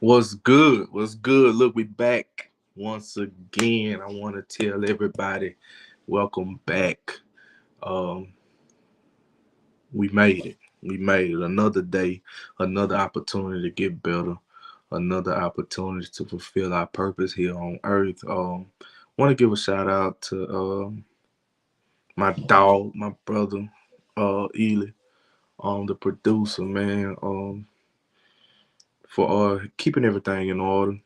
What's good? What's good? Look, we back once again. I want to tell everybody, welcome back. Um, we made it. We made it. Another day, another opportunity to get better, another opportunity to fulfill our purpose here on Earth. Want to give a shout out to my dog, my brother, Ely, the producer, man, for keeping everything in order.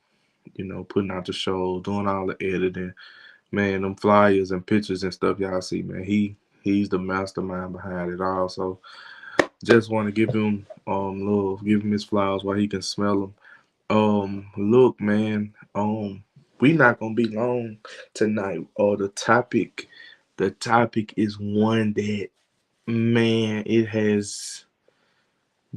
Putting out the show, doing all the editing. Man, them flyers and pictures and stuff y'all see, man. He's the mastermind behind it all. So just want to give him love, give him his flowers while he can smell them. Look, man. We not gonna be long tonight. The topic is one that, man, it has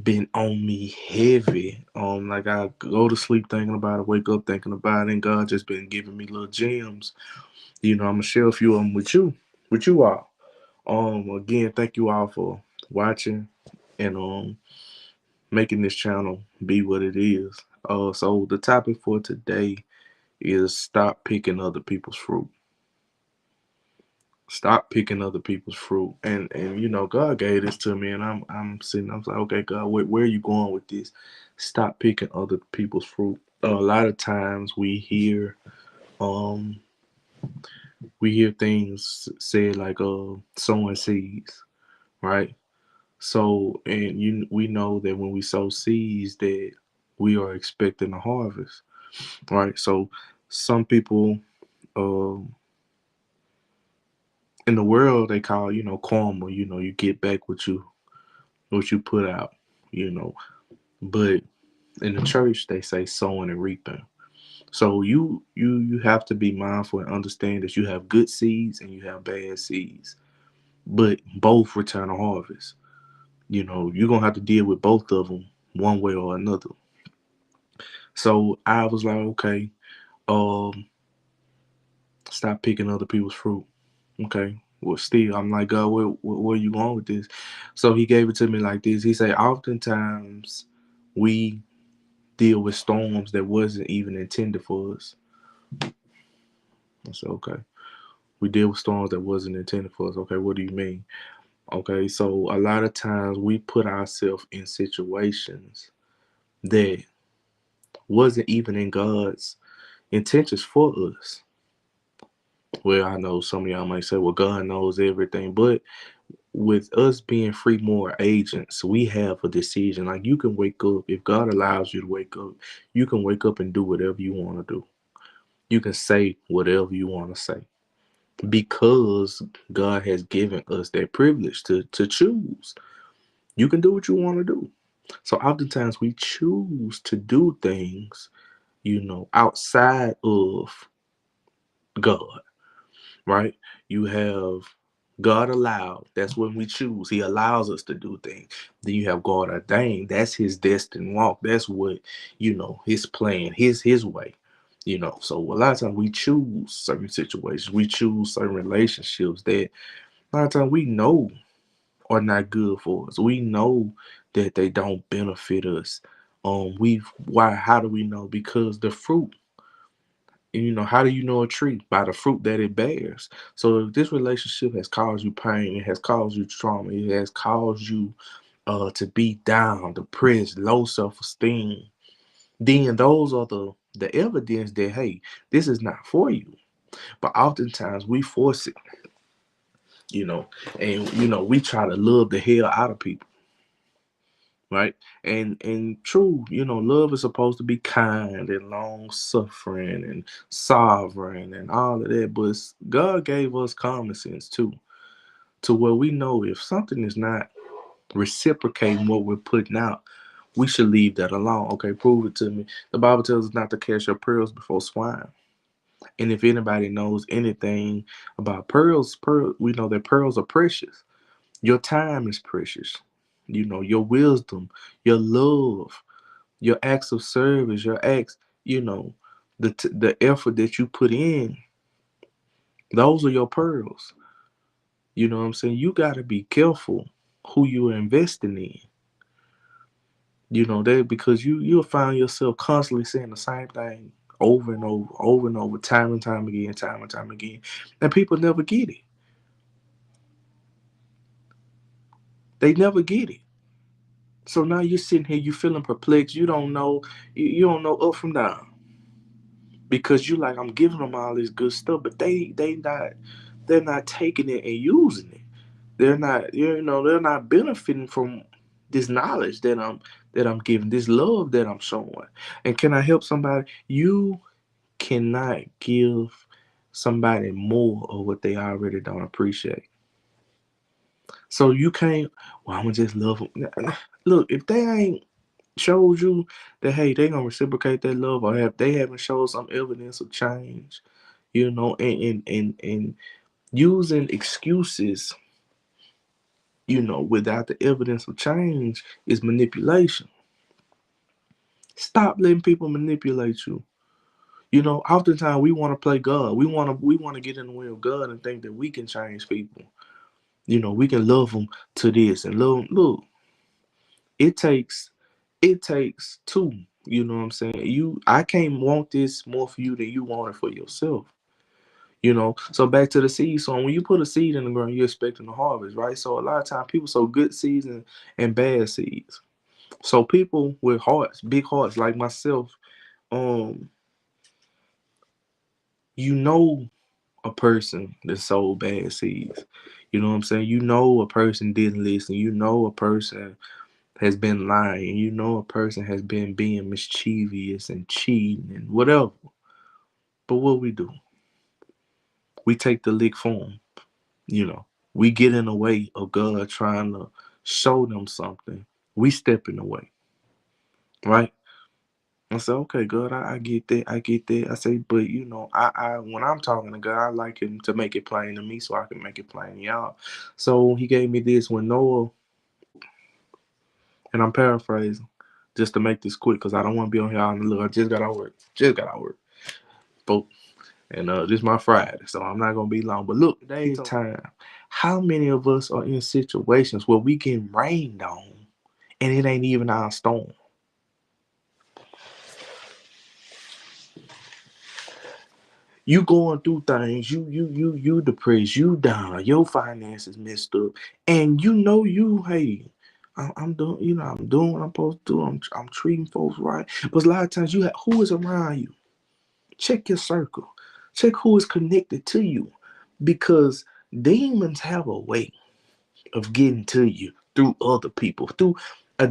been on me heavy. Like I go to sleep thinking about it, wake up thinking about it, and God just been giving me little gems. I'm gonna share a few of them with you all. Again, thank you all for watching and making this channel be what it is. So the topic for today is stop picking other people's fruit. Stop picking other people's fruit. And God gave this to me, and I'm sitting. I'm like, okay, God, where are you going with this? Stop picking other people's fruit. A lot of times um we hear things said like sowing seeds, right? So, and we know that when we sow seeds, that we are expecting a harvest, right? So, some people um in the world they call karma. You get back what you put out, you know. But in the church, they say sowing and reaping. So you have to be mindful and understand that you have good seeds and you have bad seeds, but both return a harvest. You're gonna have to deal with both of them one way or another. So I was like, okay, um, stop picking other people's fruit. Okay. Well, still, I'm like, God, where you going with this? So he gave it to me like this. He said, oftentimes we deal with storms that wasn't even intended for us. I said, okay. We deal with storms that wasn't intended for us. Okay, what do you mean? Okay, so a lot of times we put ourselves in situations that wasn't even in God's intentions for us. Well, I know some of y'all might say, well, God knows everything, but with us being free moral agents, we have a decision. Like you can wake up, if God allows you to wake up, you can wake up and do whatever you want to do. You can say whatever you want to say because God has given us that privilege to choose. You can do what you want to do. So oftentimes we choose to do things, outside of God, right? You have God allowed. That's when we choose. He allows us to do things. Then you have God ordained. That's his destined walk. That's what, his plan, his way. So a lot of times we choose certain situations. We choose certain relationships that a lot of times we know are not good for us. We know that they don't benefit us. How do we know? Because the fruit. And how do you know a tree? By the fruit that it bears. So if this relationship has caused you pain, it has caused you trauma, it has caused you to be down, depressed, low self-esteem, then those are the evidence that, hey, this is not for you. But oftentimes we force it, you know, and we try to love the hell out of people, right? And true, love is supposed to be kind and long suffering and sovereign and all of that. But God gave us common sense too, to where we know if something is not reciprocating what we're putting out, we should leave that alone. Okay, prove it to me. The Bible tells us not to cast your pearls before swine. And if anybody knows anything about pearls, we know that pearls are precious. Your time is precious. Your wisdom, your love, your acts of service, your acts, the effort that you put in, those are your pearls. You know what I'm saying? You got to be careful who you are investing in You know, that because you'll find yourself constantly saying the same thing over and over, time and time again, time and time again. And people never get it. They never get it. So now you're sitting here, you feeling perplexed. You don't know, you don't know up from down because you like, I'm giving them all this good stuff, but they're not taking it and using it. They're not, they're not benefiting from this knowledge that I'm giving, this love that I'm showing. And can I help somebody? You cannot give somebody more of what they already don't appreciate. So you can't, well, I'm gonna just love them. Look, if they ain't showed you that, hey, they gonna reciprocate that love, or have they haven't showed some evidence of change, and using excuses, without the evidence of change is manipulation. Stop letting people manipulate you. Oftentimes we want to play God. We want to get in the way of God and think that we can change people. We can love them to this and love 'em. Look, it takes two. You know what I'm saying? I can't want this more for you than you want it for yourself. So back to the seed. So when you put a seed in the ground, you're expecting a harvest, right? So a lot of times people sow good seeds and bad seeds. So people with hearts, big hearts like myself, um, you know a person that sowed bad seeds. You know what I'm saying? You know a person didn't listen. You know a person has been lying. You know a person has been being mischievous and cheating and whatever. But what we do, we take the lick for them. You know, we get in the way of God trying to show them something. We step in the way, right? I say, okay, God, I get that, I get that. I say, but I when I'm talking to God, I like Him to make it plain to me, so I can make it plain to y'all. So He gave me this when Noah, and I'm paraphrasing, just to make this quick, because I don't want to be on here all the look. I just got out of work, folks. And this is my Friday, so I'm not gonna be long. But look, today's time. How many of us are in situations where we get rained on, and it ain't even our storm? You going through things, you depressed, you down, your finances messed up, and hey, I'm doing, I'm doing what I'm supposed to do. I'm treating folks right, but a lot of times who is around you. Check your circle, check who is connected to you, because demons have a way of getting to you through other people. Through a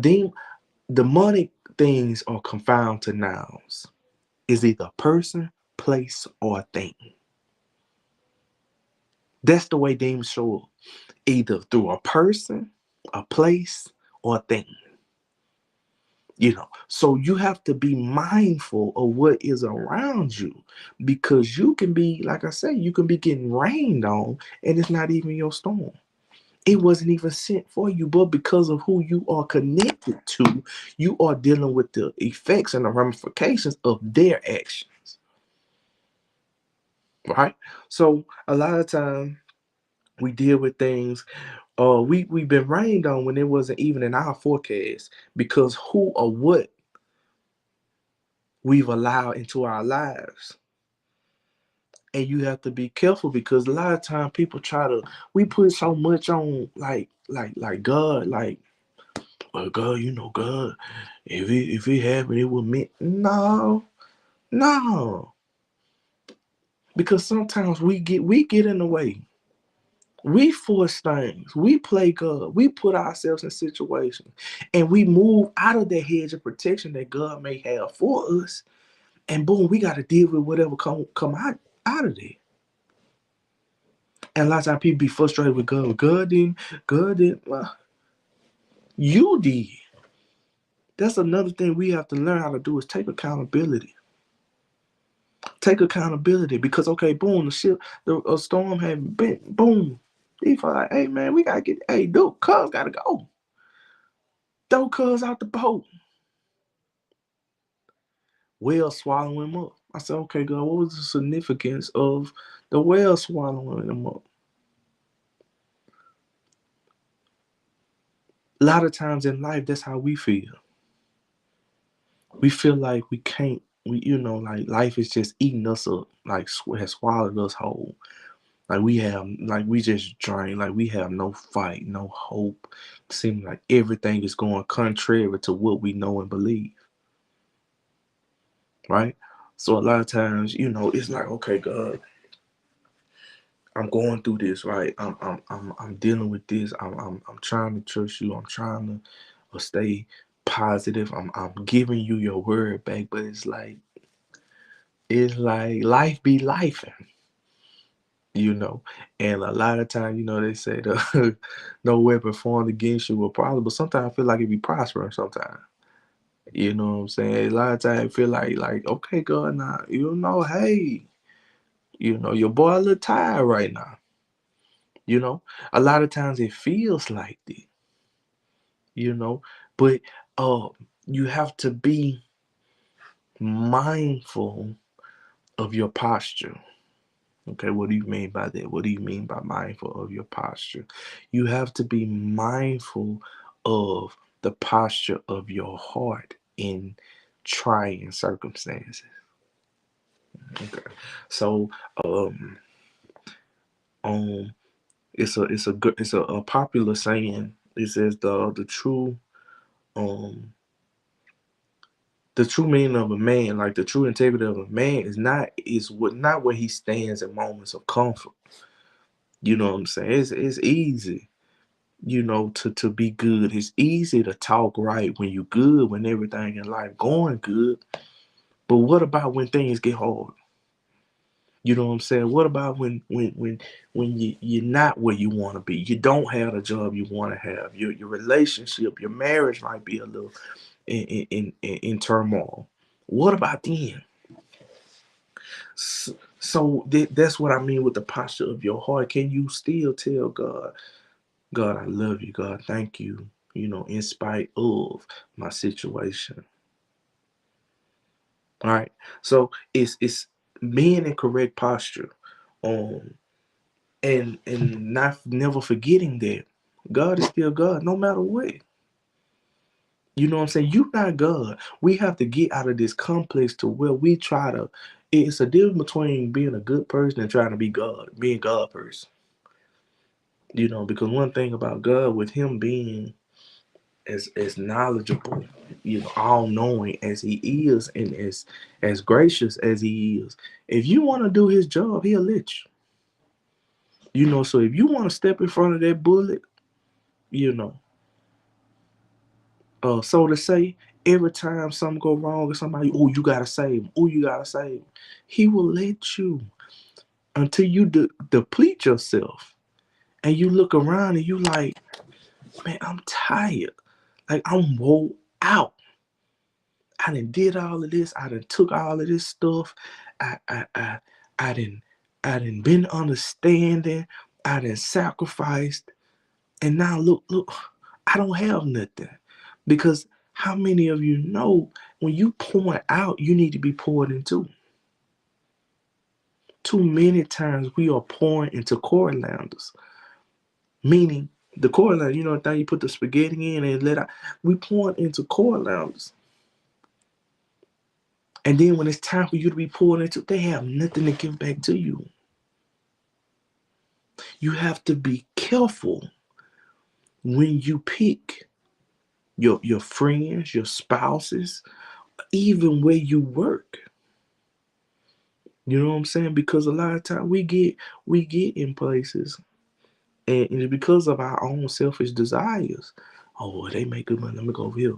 demonic things are confined to nouns. Is either person, place, or thing. That's the way demons show up. Either through a person, a place, or a thing. So you have to be mindful of what is around you, because you can be, like I said, you can be getting rained on and it's not even your storm. It wasn't even sent for you, but because of who you are connected to, you are dealing with the effects and the ramifications of their actions, right? So a lot of time we deal with things. We've been rained on when it wasn't even in our forecast, because who or what we've allowed into our lives. And you have to be careful, because a lot of time people we put so much on, like God, like, well, God, God, if it happened, it would mean no, no. Because sometimes we get in the way. We force things. We play God. We put ourselves in situations, and we move out of the hedge of protection that God may have for us. And boom, we got to deal with whatever come out of there. And a lot of times people be frustrated with God. God didn't. Well, you did. That's another thing we have to learn how to do, is take accountability. Take accountability, because okay, boom, a storm had been, boom. He felt like, hey man, we gotta get, hey dude, cuz gotta go. Throw cuz out the boat. Whale swallowing him up. I said, okay, God, what was the significance of the whale swallowing him up? A lot of times in life, that's how we feel. We feel like we can't. Like life is just eating us up, like has swallowed us whole. Like we just drain. Like we have no fight, no hope. Seems like everything is going contrary to what we know and believe. Right. So a lot of times, it's like, okay, God, I'm going through this, right? I'm dealing with this. I'm trying to trust you. I'm trying to stay positive. I'm giving you your word back, but it's like life be life, you know. And a lot of times, they say the no weapon formed against you will prosper, but sometimes I feel like it be prospering sometimes. You know what I'm saying? A lot of times I feel like, okay, God, now, hey, your boy a little tired right now. You know, a lot of times it feels like that, you know, but uh, you have to be mindful of your posture. Okay, what do you mean by that? What do you mean by mindful of your posture? You have to be mindful of the posture of your heart in trying circumstances. Okay, so um, um, it's a popular saying. It says um the true meaning of a man, like the true integrity of a man, not where he stands in moments of comfort. You know what I'm saying? It's easy, to be good. It's easy to talk right when you good, when everything in life going good. But what about when things get hard? You know what I'm saying? What about when you're not where you want to be? You don't have the job you want to have. Your relationship, your marriage might be a little in turmoil. What about then? So that's what I mean with the posture of your heart. Can you still tell God, God, I love you, God, thank you, in spite of my situation? All right. So it's being in correct posture, um, and not never forgetting that God is still God, no matter what. You know what I'm saying? You not God. We have to get out of this complex to where we try to. It's a difference between being a good person and trying to be God, being God person. Because one thing about God, with Him being as knowledgeable, all knowing as He is, and as gracious as He is, if you want to do His job, He'll let you. So if you want to step in front of that bullet, you know, so to say, every time something go wrong or somebody, oh, you gotta save him. Oh, you gotta save him. He will let you until you deplete yourself, and you look around and you like, man, I'm tired. Like I'm wore out. I done did all of this. I done took all of this stuff. I I I I done I done been understanding. I done sacrificed, and now look, I don't have nothing. Because how many of you know when you pour out, you need to be poured into? Too many times we are pouring into corianders, meaning the coriander, the thing you put the spaghetti in and let out. We pouring into corianders. And then when it's time for you to be poured into, they have nothing to give back to you. You have to be careful when you pick your friends, your spouses, even where you work. You know what I'm saying? Because a lot of time we get in places, and it's because of our own selfish desires. Oh, well, they make good money. Let me go over here.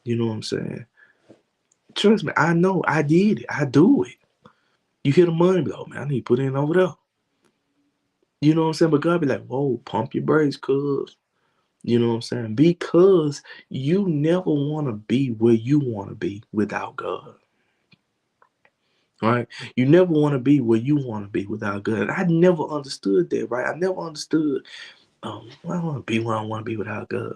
You know what I'm saying? Trust me, I know. I did it. I do it. You hear the money, be like, oh man, I need to put in over there. You know what I'm saying? But God be like, whoa, pump your brakes, cuz. You know what I'm saying? Because you never want to be where you want to be without God. Right? You never want to be where you want to be without God. I never understood that, right? I never understood. I want to be where I want to be without God.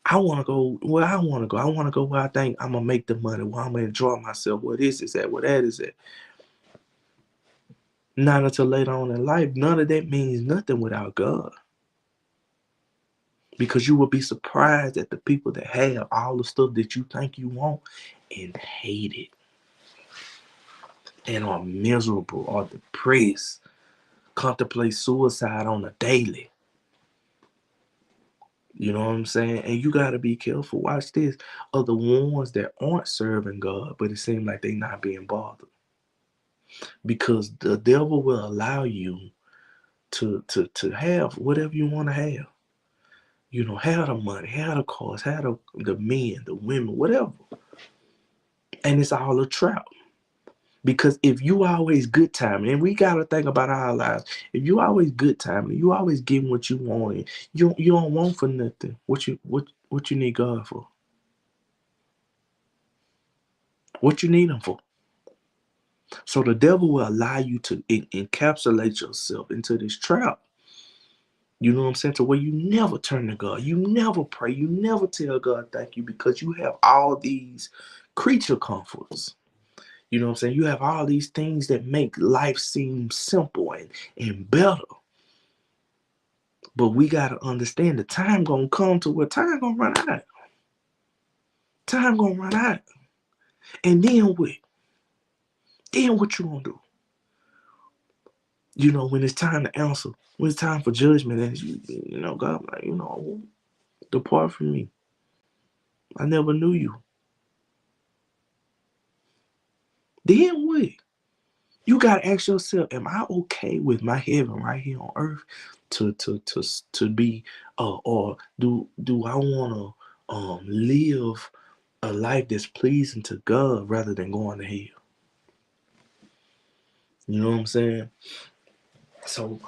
I want to go where I want to go. I want to go where I think I'm gonna make the money, where I'm gonna enjoy myself, where this is at, where that is at. Not until later on in life, none of that means nothing without God. Because you will be surprised at the people that have all the stuff that you think you want and hate it and are miserable or depressed, contemplate suicide on a daily. You know what I'm saying? And you got to be careful. Watch this. Are the ones that aren't serving God, but it seems like they not being bothered. Because the devil will allow you to have whatever you want to have. You know, have the money, have the cars, have the men, the women, whatever. And it's all a trap. Because if you always good timing, and we gotta think about our lives, if you always good timing, you always getting what you want, and you don't want for nothing. What you need God for? What you need him for? So the devil will allow you to encapsulate yourself into this trap. You know what I'm saying? To where you never turn to God, you never pray, you never tell God thank you because you have all these creature comforts. You know what I'm saying? You have all these things that make life seem simple and better. But we gotta understand the time gonna come to where time gonna run out. Time gonna run out. And then what? Then what you gonna do? You know, when it's time to answer, when it's time for judgment, and you know, God, like, you know, depart from me. I never knew you. Then what? You gotta ask yourself, am I okay with my heaven right here on earth to be or do I wanna live a life that's pleasing to God rather than going to hell? You know what I'm saying? So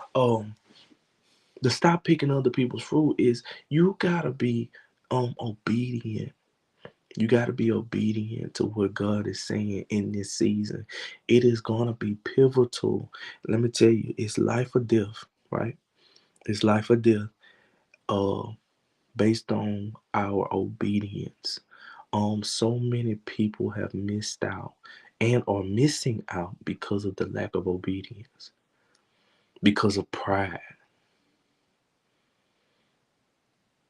to stop picking other people's fruit is you gotta be obedient. You gotta be obedient to what God is saying in this season. It is gonna be pivotal. Let me tell you, it's life or death, right? It's life or death, uh, based on our obedience. So many people have missed out and are missing out because of the lack of obedience, because of pride,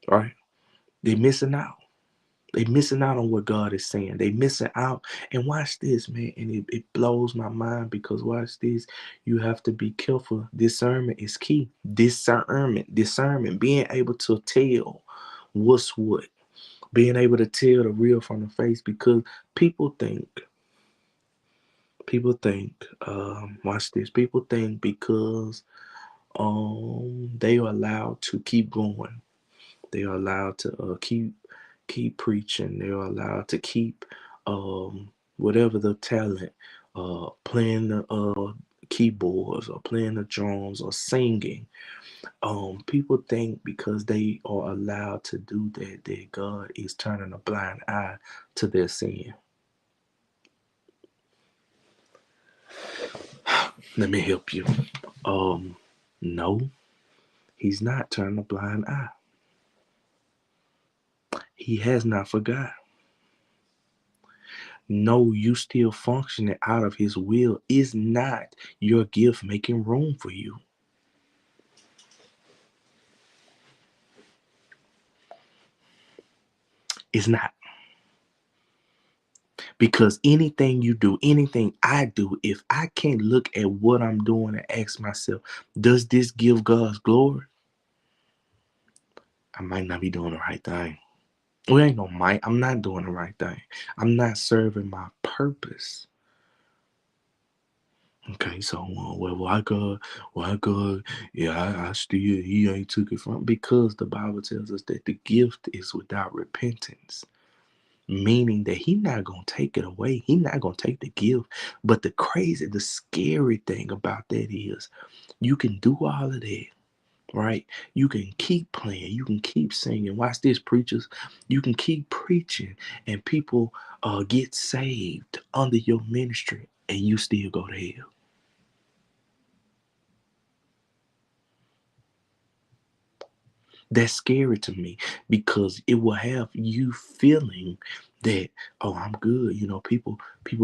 right? They're missing out. They missing out on what God is saying. They missing out. And watch this, man. And it blows my mind because watch this. You have to be careful. Discernment is key. Discernment. Being able to tell what's what. Being able to tell the real from the face because people think, watch this. People think because they are allowed to keep going. They are allowed to keep preaching. They are allowed to keep whatever the talent, playing the keyboards or playing the drums or singing. People think because they are allowed to do that God is turning a blind eye to their sin. Let me help you. No, he's not turning a blind eye. He has not forgot. No, you still functioning out of his will is not your gift making room for you. It's not. Because anything you do, anything I do, if I can't look at what I'm doing and ask myself, does this give God's glory? I might not be doing the right thing. Well, ain't no might. I'm not doing the right thing. I'm not serving my purpose. Okay, so well, why God, yeah, I still, he ain't took it from, because the Bible tells us that the gift is without repentance, meaning that he not gonna take it away. He not gonna take the gift. But the scary thing about that is you can do all of that, right? You can keep playing, you can keep singing. Watch this, preachers. You can keep preaching and people get saved under your ministry and you still go to hell. That's scary to me because it will have you feeling that, oh, I'm good. You know, people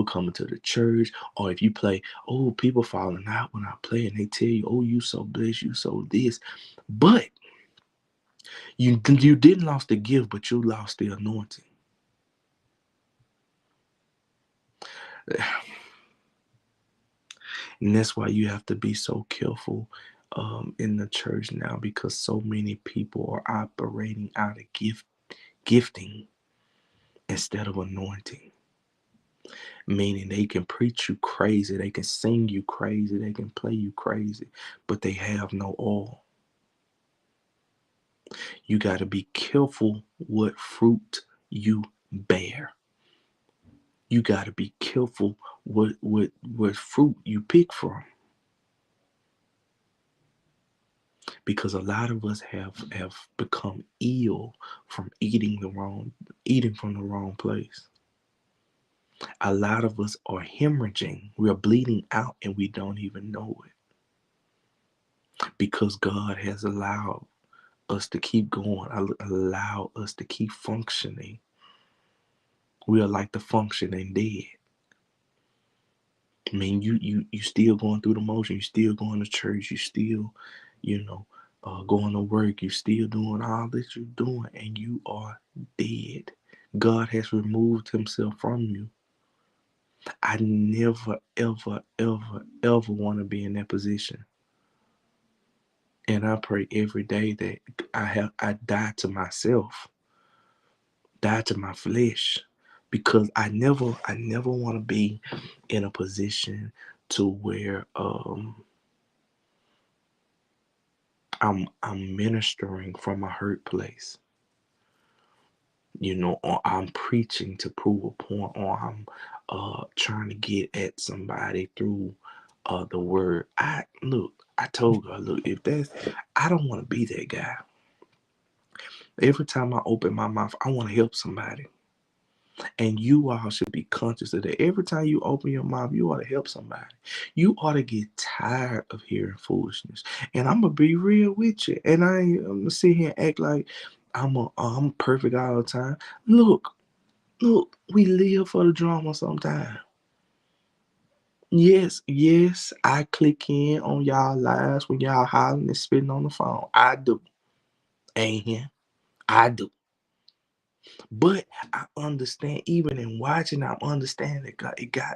coming to the church, or if you play, oh, people falling out when I play and they tell you, oh, you so blessed, you so this. But You didn't lost the gift, but you lost the anointing. And that's why you have to be so careful in the church now, because so many people are operating out of gifting instead of anointing. Meaning they can preach you crazy, they can sing you crazy, they can play you crazy, but they have no oil. You got to be careful what fruit you bear. You got to be careful what fruit you pick from, because a lot of us have become ill from eating from the wrong place. A lot of us are hemorrhaging. We're bleeding out and we don't even know it, because God has allowed us to keep going, allow us to keep functioning. We are like the functioning dead. I mean, you still going through the motion. You still going to church. You still, you know, going to work. You still doing all that you're doing, and you are dead. God has removed Himself from you. I never, ever, ever, ever want to be in that position. And I pray every day that I die to myself, die to my flesh, because I never want to be in a position to where I'm ministering from a hurt place, or I'm preaching to prove a point, or I'm trying to get at somebody through the word. I told her, look, I don't want to be that guy. Every time I open my mouth, I want to help somebody. And you all should be conscious of that. Every time you open your mouth, you ought to help somebody. You ought to get tired of hearing foolishness. And I'm gonna be real with you. And I'm gonna sit here and act like I'm perfect all the time. Look, we live for the drama sometimes. Yes, I click in on y'all lives when y'all hollering and spitting on the phone. I do. Ain't here. I do. But I understand, even in watching, I understand that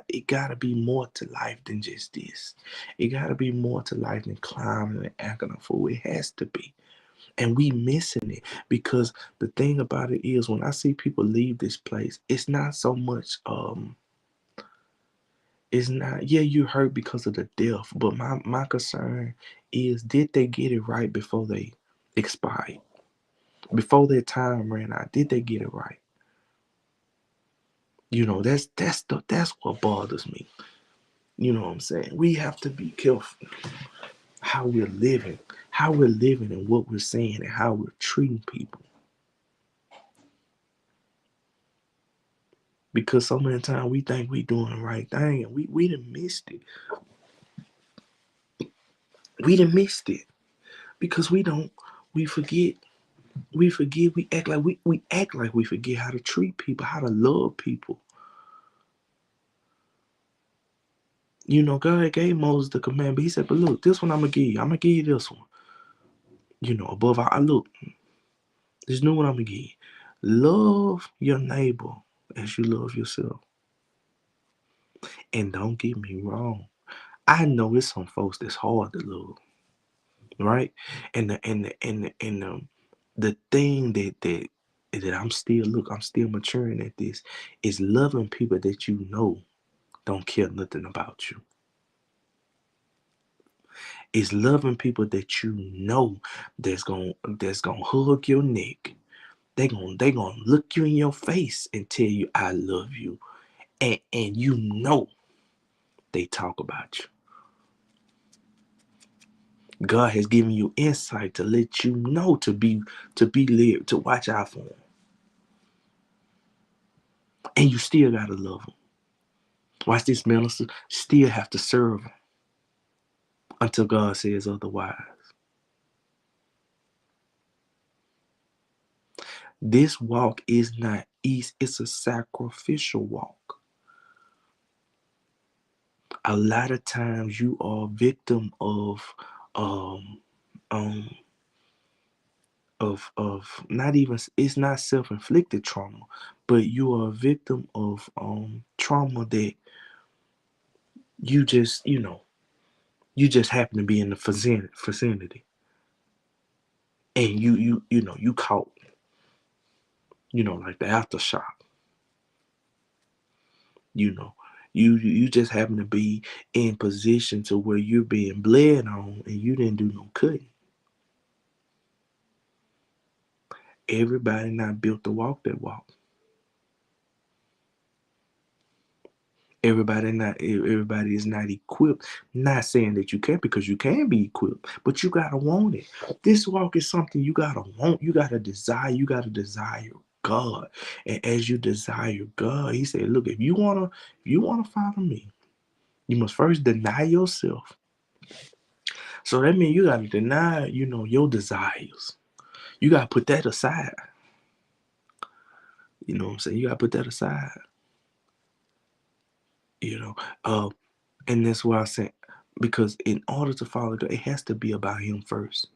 it gotta be more to life than just this. It gotta be more to life than climbing and acting a fool. It has to be. And we missing it, because the thing about it is, when I see people leave this place, it's not so much it's not, yeah, you hurt because of the death, but my concern is, did they get it right before they expired? Before their time ran out, did they get it right? That's what bothers me. You know what I'm saying? We have to be careful how we're living and what we're saying and how we're treating people. Because so many times we think we doing the right thing, and we done missed it. We done missed it because we forget we act like we act like we forget how to treat people, how to love people. God gave Moses the command, but He said, but look, this one I'm gonna give you. I'm gonna give you this one. Above all, look, this new one I'm gonna give you. Love your neighbor as you love yourself. And don't get me wrong, I know it's some folks that's hard to love, right? And the thing that I'm still maturing at this, is loving people that don't care nothing about you. It's loving people that that's gonna hug your neck. They gonna look you in your face and tell you I love you, and they talk about you. God has given you insight to let you know to be led, to watch out for them, and you still gotta love them. Watch this, minister. Still have to serve them until God says otherwise. This walk is not easy. It's a sacrificial walk. A lot of times you are a victim of um um of not even, it's not self-inflicted trauma, but you are a victim of trauma that you just, you just happen to be in the vicinity, and you caught, like the aftershock, you know. You just happen to be in position to where you're being bled on and you didn't do no cutting. Everybody not built to walk that walk. Everybody is not equipped. Not saying that you can't, because you can be equipped, but you gotta want it. This walk is something you gotta want. You gotta desire. You gotta desire God. And as you desire God, he said, look, if you wanna follow me, you must first deny yourself. So that means you gotta deny, your desires. You gotta put that aside. You know what I'm saying? You gotta put that aside. You know, uh, and that's why I said, because in order to follow God, it has to be about Him first.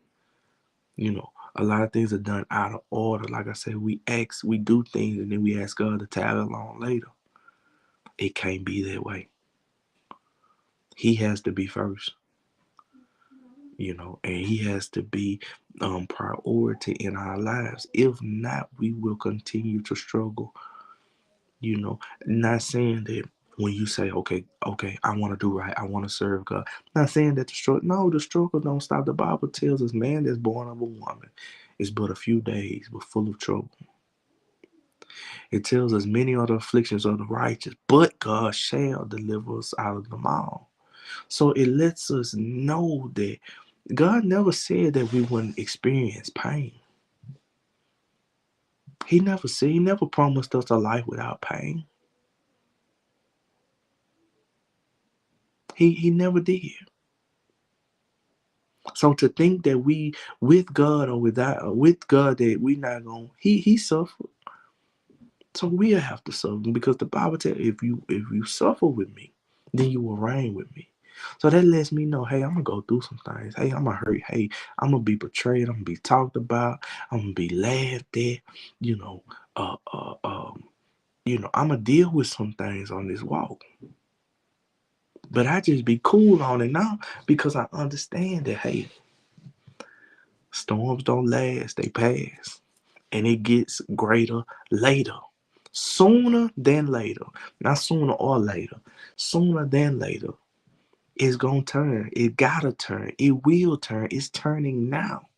A lot of things are done out of order. Like I said, we do things, and then we ask God to tag along later. It can't be that way. He has to be first, and He has to be priority in our lives. If not, we will continue to struggle. Not saying that when you say, okay, I want to do right, I want to serve God. Not saying that the struggle don't stop. The Bible tells us, man that's born of a woman is but a few days, but full of trouble. It tells us many are the afflictions of the righteous, but God shall deliver us out of them all. So it lets us know that God never said that we wouldn't experience pain. He never promised us a life without pain. He never did. So to think that we with God or without with God that we not gonna he suffered. So we'll have to suffer, because the Bible tells, if you suffer with me, then you will reign with me. So that lets me know, hey, I'm gonna go through some things. Hey, I'm gonna hurt. Hey, I'm gonna be betrayed. I'm gonna be talked about. I'm gonna be laughed at. You know, uh, uh, um, I'm gonna deal with some things on this walk. But I just be cool on it now, because I understand that, hey, storms don't last, they pass. And it gets greater later. Sooner than later. Not sooner or later. Sooner than later. It's going to turn. It got to turn. It will turn. It's turning now.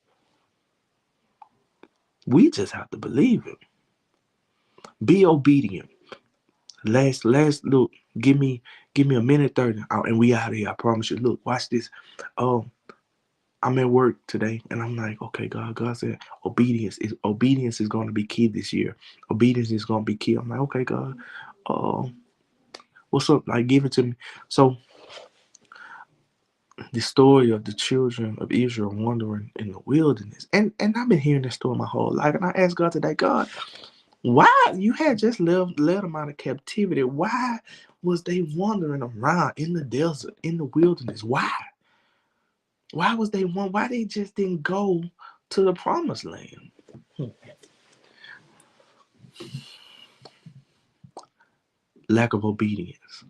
We just have to believe it. Be obedient. Last look. Give me a minute 30 and we out of here. I promise you. Look, watch this. I'm at work today, and I'm like, okay, God said obedience is going to be key this year. Obedience is going to be key. I'm like, okay, God, what's up? Like, give it to me. So the story of the children of Israel wandering in the wilderness, and I've been hearing this story my whole life, and I asked God today, God, why you had just led them out of captivity? Why was they wandering around in the desert, in the wilderness? Why? Why was they one? Why they just didn't go to the promised land? Lack of obedience.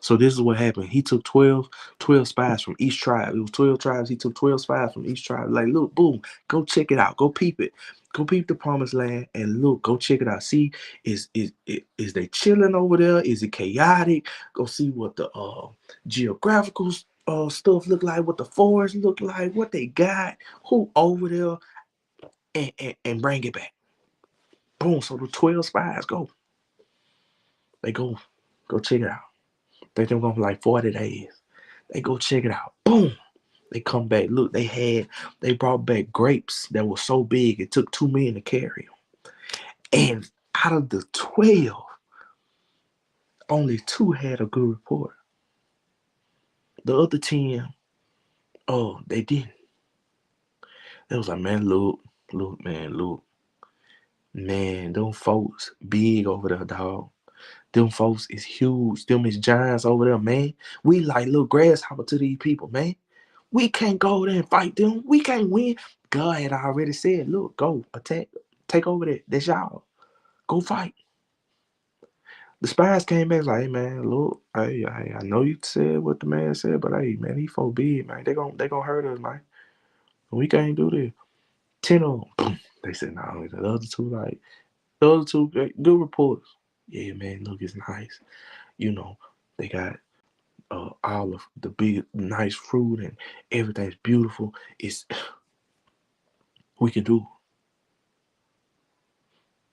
So this is what happened. He took 12 spies from each tribe. It was 12 tribes. He took 12 spies from each tribe. Like, look, boom, go check it out. Go peep it. Go peep the promised land and look, go check it out. See, is they chilling over there? Is it chaotic? Go see what the geographical stuff look like, what the forest look like, what they got, who over there, and bring it back. Boom. So the 12 spies go. They go check it out. They them going for like 40 days. They go check it out. Boom. They come back. Look, they brought back grapes that were so big it took 2 men to carry them. And out of the 12, only 2 had a good report. The other 10, oh, they didn't. They was like, man, look, man, them folks big over there, dog. Them folks is huge. Them is giants over there, man. We like little grasshopper to these people, man. We can't go there and fight them. We can't win. God had already said, look, go attack, take over that. That's y'all. Go fight. The spies came back like, hey man, look, hey, I know you said what the man said, but hey man, he forbid, man. They gonna hurt us, man. We can't do this. 10 of them. They said, no, the other two, like, the other two, good reports. Yeah, man, look, it's nice. You know, they got all of the big, nice fruit and everything's beautiful. It's, we can do.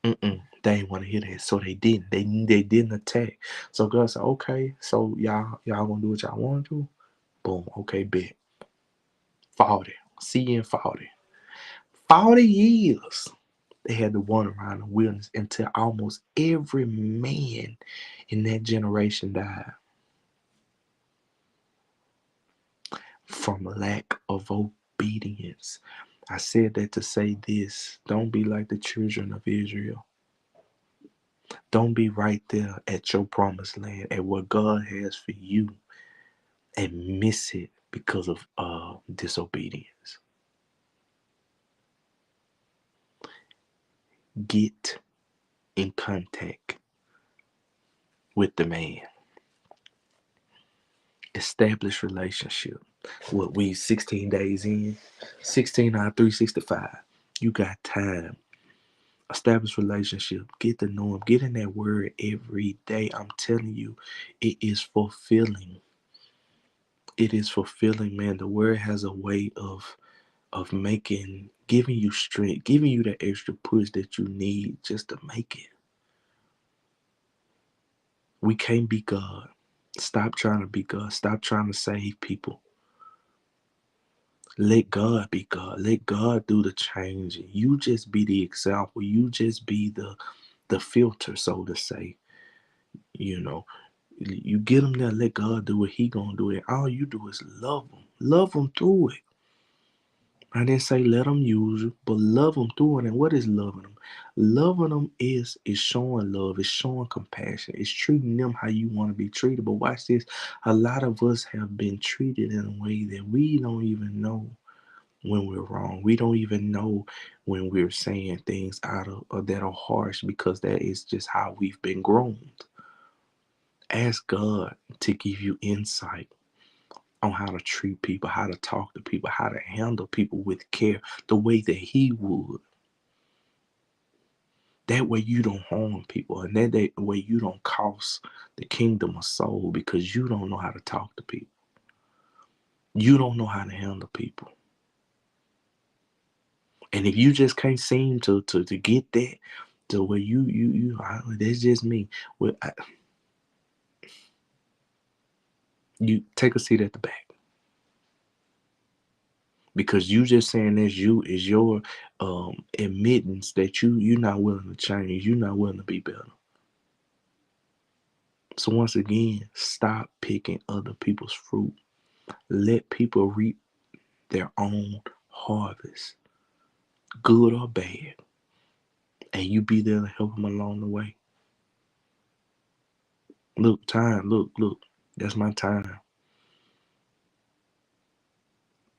They didn't want to hear that, so they didn't. They didn't attack. So God said, okay, so y'all gonna do what y'all want to do? Boom, okay, bet. 40. See you in 40. 40 years. They had to wander around the wilderness until almost every man in that generation died from lack of obedience. I said that to say this. Don't be like the children of Israel. Don't be right there at your promised land, at what God has for you, and miss it because of disobedience. Get in contact with the man. Establish relationship. What, we 16 days in, 16 out of 365. You got time. Establish relationship. Get to know him. Get in that word every day. I'm telling you, it is fulfilling. It is fulfilling, man. The word has a way of giving you strength, giving you that extra push that you need just to make it. We can't be God. Stop trying to be God. Stop trying to save people. Let God be God. Let God do the changing. You just be the example. You just be the filter, so to say. You know, you get them there. Let God do what He gonna do. And all you do is love them. Love them through it. I didn't say let them use you, but love them through it. And what is loving them? Loving them is showing love. It's showing compassion. It's treating them how you want to be treated. But watch this. A lot of us have been treated in a way that we don't even know when we're wrong. We don't even know when we're saying things out of that are harsh, because that is just how we've been groomed. Ask God to give you insight on how to treat people, how to talk to people, how to handle people with care, the way that He would. That way you don't harm people, and that way you don't cost the kingdom a soul because you don't know how to talk to people. You don't know how to handle people. And if you just can't seem to get that to where that's just me. Well, you take a seat at the back, because you just saying that's you is your admittance that you're not willing to change. You're not willing to be better. So once again, stop picking other people's fruit. Let people reap their own harvest, good or bad, and you be there to help them along the way. Look, time, look, that's my time.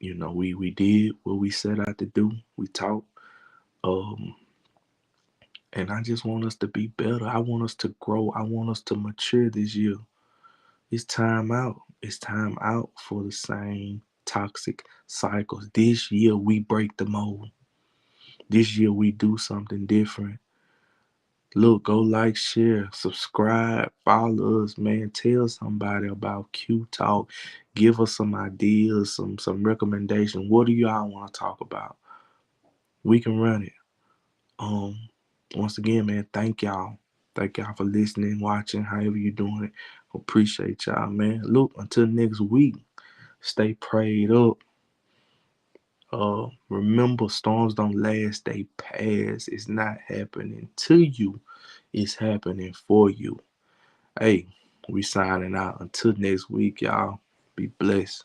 You know, we did what we set out to do. We talked, um, and I just want us to be better. I want us to grow. I want us to mature this year. It's time out. It's time out for the same toxic cycles. This year we break the mold. This year we do something different. Look, go like, share, subscribe, follow us, man. Tell somebody about Q Talk. Give us some ideas, some recommendations. What do y'all want to talk about? We can run it. Um, Once again, man, thank y'all. Thank y'all for listening, watching, however you're doing it. Appreciate y'all, man. Look, until next week, stay prayed up. Remember, storms don't last, they pass. It's not happening to you, it's happening for you. Hey, we signing out. Until next week, y'all. Be blessed.